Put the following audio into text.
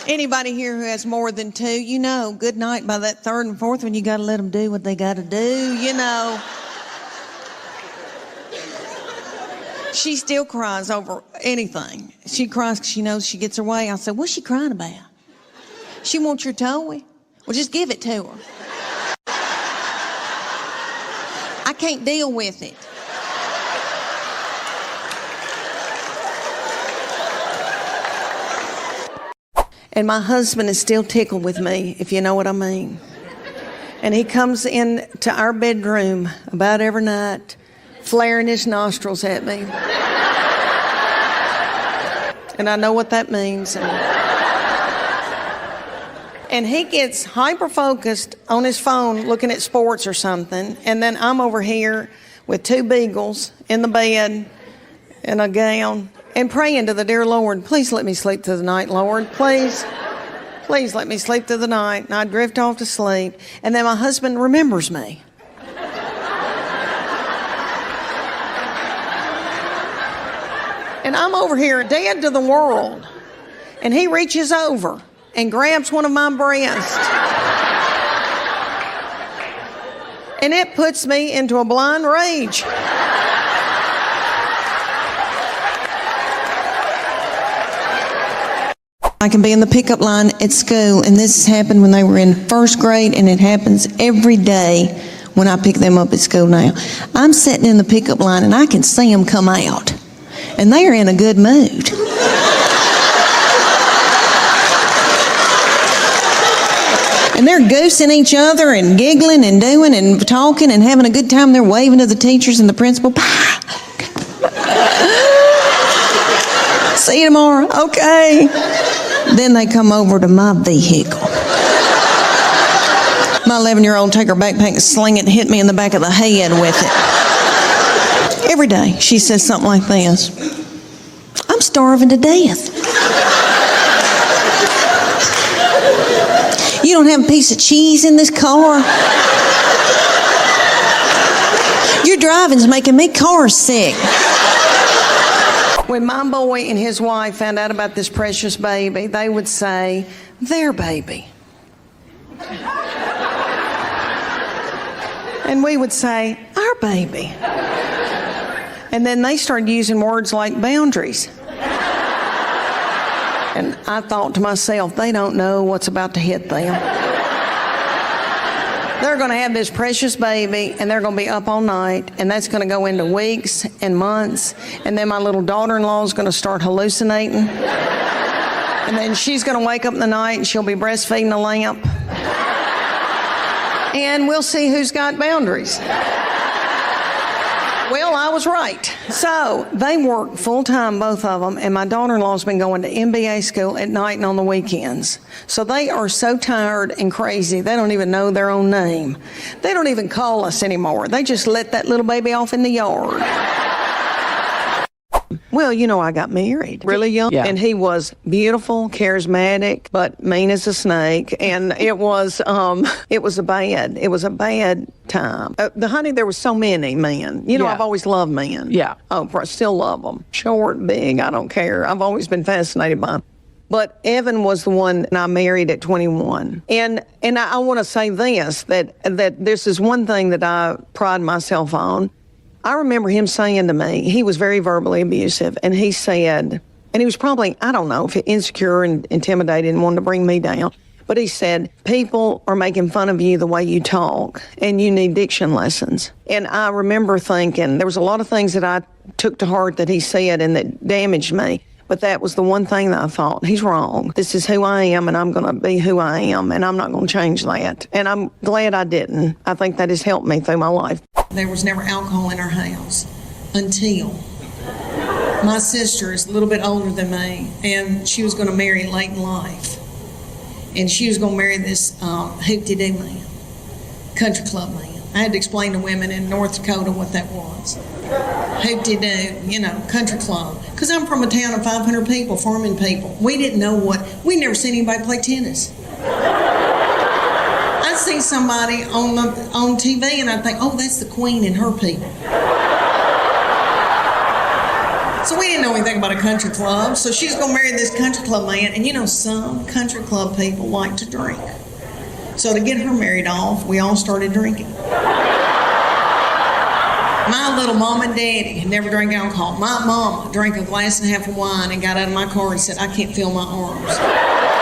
Anybody here who has more than two, you know, good night by that third and fourth one, you got to let them do what they got to do, you know. She still cries over anything. She cries because she knows she gets her way. I said, what's she crying about? She wants your toy? Well, just give it to her. I can't deal with it. And my husband is still tickled with me, if you know what I mean. And he comes in to our bedroom about every night, flaring his nostrils at me. And I know what that means. And he gets hyper-focused on his phone looking at sports or something. And then I'm over here with two beagles in the bed in a gown and praying to the dear Lord, please let me sleep through the night, Lord, please. Please let me sleep through the night. And I drift off to sleep. And then my husband remembers me. And I'm over here dead to the world. And he reaches over and grabs one of my breasts. And it puts me into a blind rage. I can be in the pickup line at school, and this happened when they were in first grade, and it happens every day when I pick them up at school now. I'm sitting in the pickup line, and I can see them come out, and they are in a good mood. And they're goosing each other and giggling and doing and talking and having a good time. They're waving to the teachers and the principal. See you tomorrow. Okay. Then they come over to my vehicle. My 11-year-old take her backpack and sling it and hit me in the back of the head with it. Every day she says something like this. I'm starving to death. You don't have a piece of cheese in this car? Your driving's making me car sick. When my boy and his wife found out about this precious baby, they would say, their baby. And we would say, our baby. And then they started using words like boundaries. And I thought to myself, they don't know what's about to hit them. They're going to have this precious baby, and they're going to be up all night, and that's going to go into weeks and months, and then my little daughter-in-law is going to start hallucinating, and then she's going to wake up in the night, and she'll be breastfeeding a lamp, and we'll see who's got boundaries. Well, I was right. So they work full-time, both of them, and my daughter-in-law's been going to MBA school at night and on the weekends. So they are so tired and crazy, they don't even know their own name. They don't even call us anymore. They just let that little baby off in the yard. Well, you know, I got married really young, and he was beautiful, charismatic, but mean as a snake. And it was a bad time. Honey, there were so many men. You know, I've always loved men. Yeah. Oh, I still love them. Short, big, I don't care. I've always been fascinated by them. But Evan was the one I married at 21. And I want to say this, that this is one thing that I pride myself on. I remember him saying to me, he was very verbally abusive, and he said, and he was probably, I don't know, if insecure and intimidated and wanted to bring me down, but he said, people are making fun of you the way you talk, and you need diction lessons. And I remember thinking, there was a lot of things that I took to heart that he said and that damaged me. But that was the one thing that I thought, he's wrong. This is who I am, and I'm going to be who I am, and I'm not going to change that. And I'm glad I didn't. I think that has helped me through my life. There was never alcohol in our house until my sister is a little bit older than me, and she was going to marry late in life. And she was going to marry this hoop-de-doo man, country club man. I had to explain to women in North Dakota what that was. Hoop-de-doo, you know, country club. Because I'm from a town of 500 people, farming people. We didn't know we never seen anybody play tennis. I'd see somebody on TV and I'd think, oh, that's the queen and her people. So we didn't know know anything about a country club. So she's going to marry this country club man. And you know, some country club people like to drink. So to get her married off, we all started drinking. My little mom and daddy had never drank alcohol. My mama drank a glass and a half of wine and got out of my car and said, I can't feel my arms.